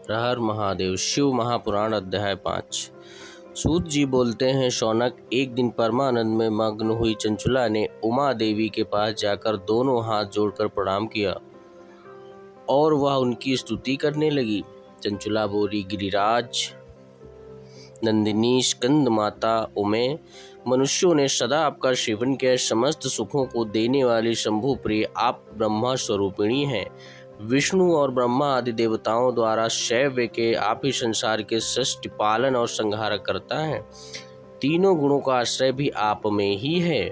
हर हर महादेव। शिव महापुराण अध्याय 5। सूत जी बोलते हैं, शौनक, एक दिन परमानंद में मग्न हुई चंचुला ने उमा देवी के पास जाकर दोनों हाथ जोड़कर प्रणाम किया और वह उनकी स्तुति करने लगी। चंचुला बोली, गिरिराज नंदिनी स्कंद माता उमे, मनुष्यों ने सदा आपका सेवन किया। समस्त सुखों को देने वाली शंभु प्रिय आप ब्रह्मा स्वरूपिणी हैं। विष्णु और ब्रह्मा आदि देवताओं द्वारा शैव्य के आप ही संसार के सृष्टि पालन और संहार करता है। तीनों गुणों का आश्रय भी आप में ही है।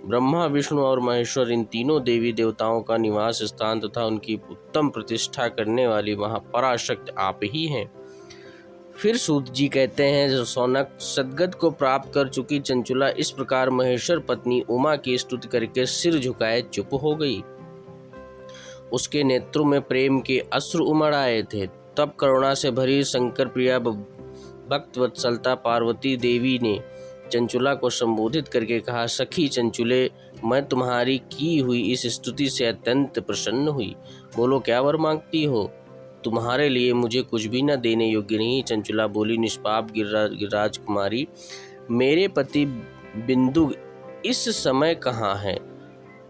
ब्रह्मा, विष्णु और महेश्वर, इन तीनों देवी देवताओं का निवास स्थान तथा उनकी उत्तम प्रतिष्ठा करने वाली महापराशक्ति आप ही हैं। फिर सूत जी कहते हैं, शौनक, सद्गत को प्राप्त कर चुकी चंचुला इस प्रकार महेश्वर पत्नी उमा की स्तुति करके सिर झुकाए चुप हो गई। उसके नेत्रों में प्रेम के अश्रु उमड़ आए थे। तब करुणा से भरी शंकर प्रिया भक्त वत्सलता पार्वती देवी ने चंचुला को संबोधित करके कहा, सखी चंचुले, मैं तुम्हारी की हुई इस स्तुति से अत्यंत प्रसन्न हुई। बोलो, क्या वर मांगती हो? तुम्हारे लिए मुझे कुछ भी न देने योग्य नहीं। चंचुला बोली, निष्पाप गिरिराज कुमारी, मेरे पति बिंदु इस समय कहाँ है?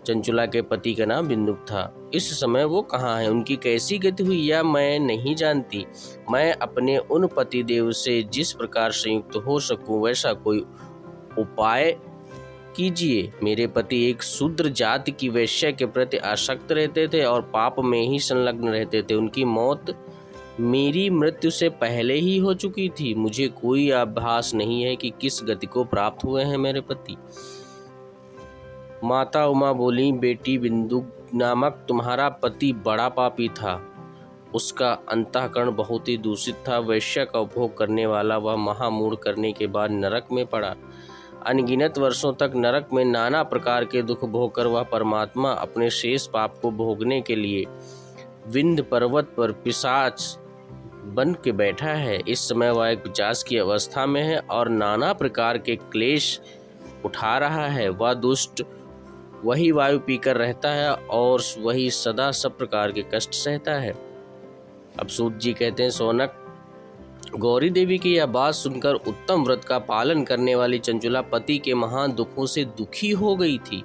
चंचुला के पति का नाम बिंदुक था। इस समय वो कहाँ है? उनकी कैसी गति हुई या मैं नहीं जानती। मैं अपने उन पति देव से जिस प्रकार संयुक्त हो सकूं वैसा कोई उपाय कीजिए। मेरे पति एक शूद्र जाति की वैश्य के प्रति आसक्त रहते थे और पाप में ही संलग्न रहते थे। उनकी मौत मेरी मृत्यु से पहले ही हो चुकी थी। मुझे कोई आभास नहीं है कि किस गति को प्राप्त हुए हैं मेरे पति। माता उमा बोली, बेटी बिंदु नामक तुम्हारा पति बड़ा पापी था। उसका अंतःकरण बहुत ही दूषित था। वैश्य का उपभोग करने वाला वह महामूढ़ करने के बाद नरक में पड़ा। अनगिनत वर्षों तक नरक में नाना प्रकार के दुख भोगकर वह परमात्मा अपने शेष पाप को भोगने के लिए विंध्य पर्वत पर पिशाच बन के बैठा है। इस समय वह एक पिशाच की अवस्था में है और नाना प्रकार के क्लेश उठा रहा है। वह दुष्ट वही वायु पीकर रहता है और वही सदा सब प्रकार के कष्ट सहता है। अब सूत जी कहते हैं, शौनक, गौरी देवी की यह बात सुनकर उत्तम व्रत का पालन करने वाली चंचुला पति के महान दुखों से दुखी हो गई थी।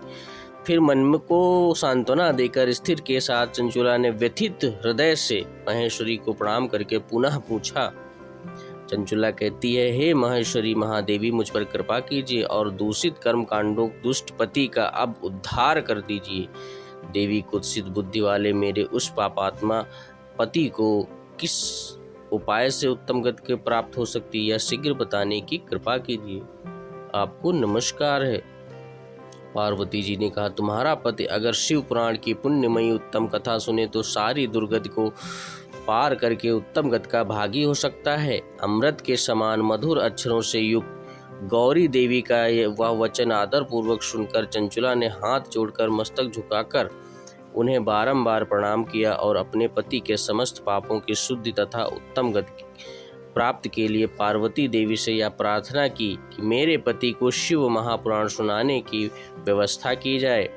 फिर मन को सांत्वना देकर स्थिर के साथ चंचुला ने व्यथित हृदय से महेश्वरी को प्रणाम करके पुनः पूछा। चंचुला कहती है, हे महेश्वरी महादेवी, मुझ पर कृपा कीजिए और दूषित कर्म कांडों दुष्ट पति का अब उद्धार कर दीजिए। देवी, कुत्सित बुद्धि वाले मेरे उस पापात्मा पति को किस उपाय से उत्तम गति प्राप्त हो सकती है, यह शीघ्र बताने की कृपा कीजिए। आपको नमस्कार है। पार्वती जी ने कहा, तुम्हारा पति अगर शिव पुराण की पुण्यमयी उत्तम कथा सुने तो सारी दुर्गति को पार करके उत्तम गति का भागी हो सकता है। अमृत के समान मधुर अक्षरों से युक्त गौरी देवी का वह वचन आदर पूर्वक सुनकर चंचुला ने हाथ जोड़कर मस्तक झुकाकर उन्हें बारंबार प्रणाम किया और अपने पति के समस्त पापों की शुद्धि तथा उत्तम गति प्राप्त के लिए पार्वती देवी से यह प्रार्थना की कि मेरे पति को शिव महापुराण सुनाने की व्यवस्था की जाए।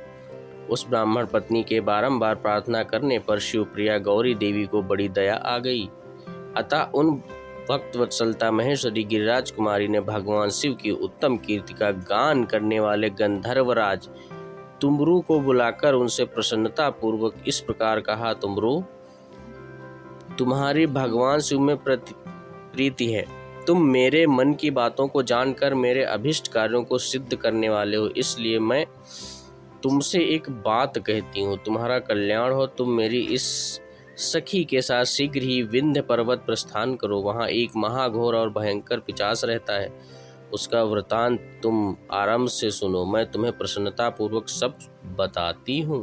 उस ब्राह्मण पत्नी के बारंबार प्रार्थना करने पर शिवप्रिया गौरी देवी को बड़ी दया आ गई। अतः उन भक्त वत्सलता महेश्वरी गिरिराज कुमारी ने भगवान शिव की उत्तम कीर्ति का गान करने वाले गंधर्वराज तुमरू को बुलाकर उनसे प्रसन्नता पूर्वक इस प्रकार कहा, तुमरू, तुम्हारी भगवान शिव में प्रीति है। तुम मेरे मन की बातों को जानकर मेरे अभिष्ट कार्यों को सिद्ध करने वाले हो। इसलिए मैं तुमसे एक बात कहती हूँ, तुम्हारा कल्याण हो। तुम मेरी इस सखी के साथ शीघ्र ही विंध्य पर्वत प्रस्थान करो। वहाँ एक महाघोर और भयंकर पिशाच रहता है। उसका वृतांत तुम आराम से सुनो। मैं तुम्हें प्रसन्नता पूर्वक सब बताती हूँ।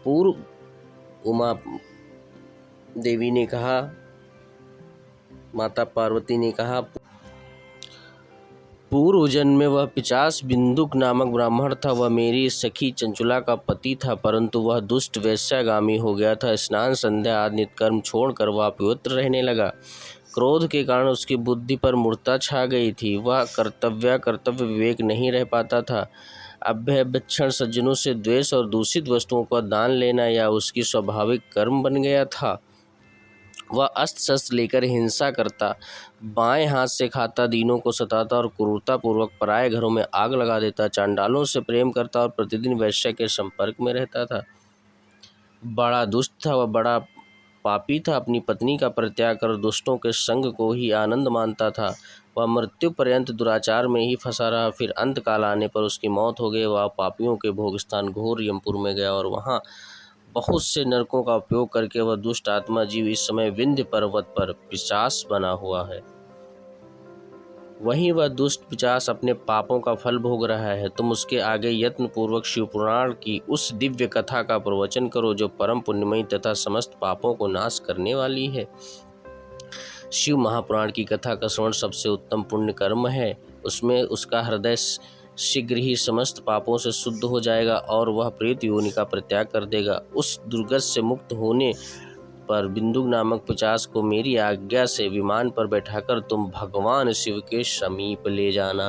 पूर्व उमा देवी ने कहा, माता पार्वती ने कहा, पूर्व जन्म में वह पिशाच बिंदुक नामक ब्राह्मण था। वह मेरी सखी चंचुला का पति था, परंतु वह दुष्ट वैश्यागामी हो गया था। स्नान संध्या आदि नित्कर्म छोड़कर वह अपवित्र रहने लगा। क्रोध के कारण उसकी बुद्धि पर मूर्छा छा गई थी। वह कर्तव्य विवेक नहीं रह पाता था। अभ्यक्षण सज्जनों से द्वेष और दूषित वस्तुओं का दान लेना या उसकी स्वाभाविक कर्म बन गया था। वह अस्त्र शस्त्र लेकर हिंसा करता, बाएं हाथ से खाता, दीनों को सताता और क्रूरतापूर्वक पराये घरों में आग लगा देता, चांडालों से प्रेम करता और प्रतिदिन वैश्य के संपर्क में रहता था। बड़ा दुष्ट था, वह बड़ा पापी था, अपनी पत्नी का परित्याग कर दुष्टों के संग को ही आनंद मानता था। वह मृत्यु पर्यंत दुराचार में ही फंसा रहा, फिर अंत काल आने पर उसकी मौत हो गई। वह पापियों के भोग स्थान घोर यमपुर में गया और वहाँ बहुत से नरकों का उपयोग करके वह दुष्ट आत्मा जीव इस समय विंध्य पर्वत पर पिशाच बना हुआ है। वहीं वह दुष्ट पिशाच अपने पापों का फल भोग रहा है। तुम उसके आगे यत्न पूर्वक शिव पुराण की उस दिव्य कथा का प्रवचन करो जो परम पुण्यमयी तथा समस्त पापों को नाश करने वाली है। शिव महापुराण की कथा का श्रवण सबसे उत्तम पुण्य कर्म है। उसमें उसका हृदय शीघ्र ही समस्त पापों से शुद्ध हो जाएगा और वह प्रेत योनि का परित्याग कर देगा। उस दुर्गत से मुक्त होने पर बिंदुक नामक पिशाच को मेरी आज्ञा से विमान पर बैठाकर तुम भगवान शिव के समीप ले जाना।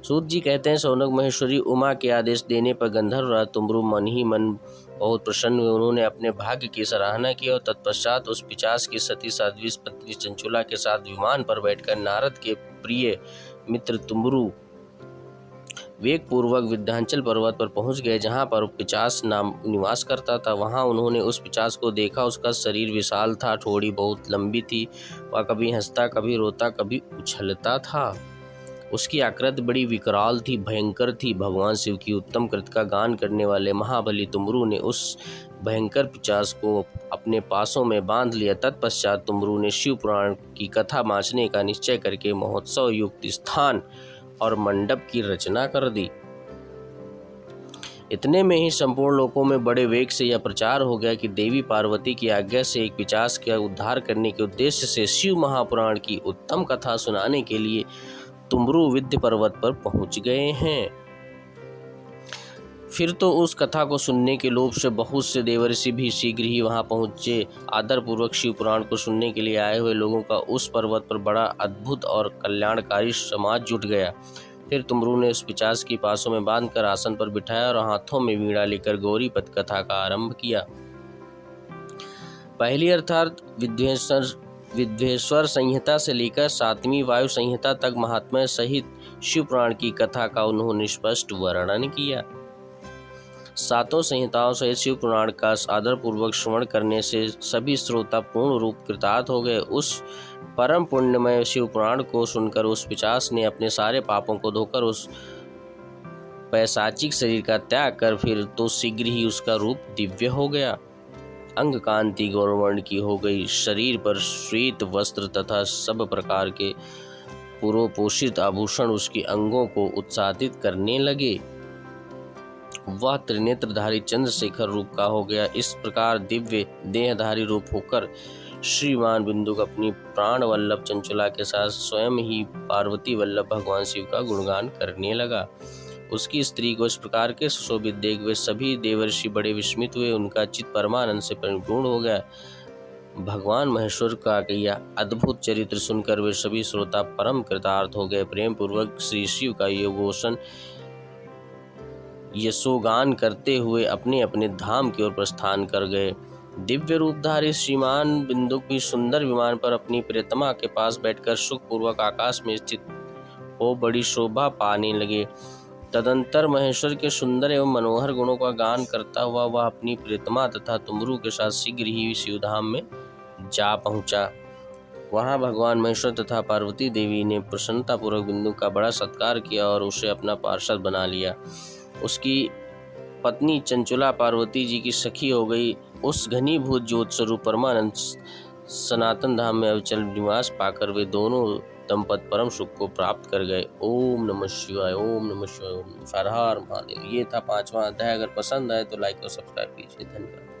सूत जी कहते हैं, शौनक महेश्वरी उमा के आदेश देने पर गंधर्व राज तुमरू मन ही मन बहुत प्रसन्न हुए। उन्होंने अपने भाग्य की सराहना की और तत्पश्चात उस पिशाच की सती साध्वी पत्नी चंचुला के साथ विमान पर बैठकर नारद के प्रिय मित्र तुमरू वेग पूर्वक विंध्याचल पर्वत पर पहुंच गए, जहां पर पिशाच नाम निवास करता था। वहां उन्होंने उस पिशाच को देखा। उसका शरीर विशाल था, ठोड़ी बहुत लंबी थी। वह कभी हंसता, कभी रोता, कभी उछलता था। उसकी आकृति बड़ी विकराल थी, भयंकर थी। भगवान शिव की उत्तम कृत का गान करने वाले महाबली तुमरू ने उस भयंकर पिशाच को अपने पासों में बांध लिया। तत्पश्चात तुमरू ने शिव पुराण की कथा बाँचने का निश्चय करके महोत्सव युक्त स्थान और मंडप की रचना कर दी। इतने में ही संपूर्ण लोकों में बड़े वेग से यह प्रचार हो गया कि देवी पार्वती की आज्ञा से एक पिशाच का उद्धार करने के उद्देश्य से शिव महापुराण की उत्तम कथा सुनाने के लिए तुमरू विंध्य पर्वत पर पहुंच गए हैं। फिर तो उस कथा को सुनने के लोभ से बहुत से देवर्षि भी शीघ्र ही वहां पहुंचे। आदर पूर्वक शिव पुराण को सुनने के लिए आए हुए लोगों का उस पर्वत पर बड़ा अद्भुत और कल्याणकारी समाज जुट गया। फिर तुमरू ने उस पिशाच की पासों में बांधकर आसन पर बिठाया और हाथों में वीणा लेकर गौरी पद कथा का आरंभ किया। पहली अर्थात विद्वेश्वर संहिता से लेकर 7वीं वायु संहिता तक महात्म्य सहित शिव पुराण की कथा का उन्होंने स्पष्ट वर्णन किया। 7 संहिताओं सहित शिव पुराण का आदरपूर्वक श्रवण करने से सभी श्रोता पूर्ण रूप कृतार्थ हो गए। उस परम पुण्यमय शिव पुराण को सुनकर उस पिशाच ने अपने सारे पापों को धोकर उस पैशाचिक शरीर का त्याग कर फिर तो शीघ्र ही उसका रूप दिव्य हो गया। अंग कांति गौरवर्ण की हो गई, शरीर पर श्वेत वस्त्र तथा सब प्रकार के पुरोपोषित आभूषण उसके अंगों को उत्साहित करने लगे। वह त्रिनेत्रधारी चंद्रशेखर रूप का हो गया। इस प्रकार दिव्य देहधारी रूप होकर श्रीमान बिंदुक अपनी प्राण वल्लभ चंचुला के साथ स्वयं ही पार्वती वल्लभ भगवान शिव का गुणगान करने लगा। उसकी स्त्री को इस प्रकार के सुशोभित देख वे सभी देवर्षि बड़े विस्मित हुए। उनका चित्त परमानंद से परिपूर्ण हो गया। भगवान महेश्वर का यह अद्भुत चरित्र सुनकर वे सभी श्रोता परम कृतार्थ हो गए। प्रेम पूर्वक श्री शिव का योगोषण यशोगान करते हुए अपने अपने धाम की ओर प्रस्थान कर गए। दिव्य रूपधारी श्रीमान बिंदुक भी सुंदर विमान पर अपनी प्रियतमा के पास बैठकर सुखपूर्वक आकाश में स्थित हो बड़ी शोभा पाने लगे। तदंतर महेश्वर के सुंदर एवं मनोहर गुणों का गान करता हुआ वह अपनी प्रियतमा तथा तुमरू के साथ शीघ्र ही शिवधाम में जा पहुंचा। वहां भगवान महेश्वर तथा पार्वती देवी ने प्रसन्नतापूर्वक बिंदुक का बड़ा सत्कार किया और उसे अपना पार्षद बना लिया। उसकी पत्नी चंचुला पार्वती जी की सखी हो गई। उस घनीभूत ज्योत स्वरूप परमानंद सनातन धाम में अविचल निवास पाकर वे दोनों दंपत परम सुख को प्राप्त कर गए। ओम नमः शिवाय, ओम नमः शिवाय, ओम हर हर महादेव। ये था 5वां अध्याय। अगर पसंद आए तो लाइक और सब्सक्राइब कीजिए। धन्यवाद।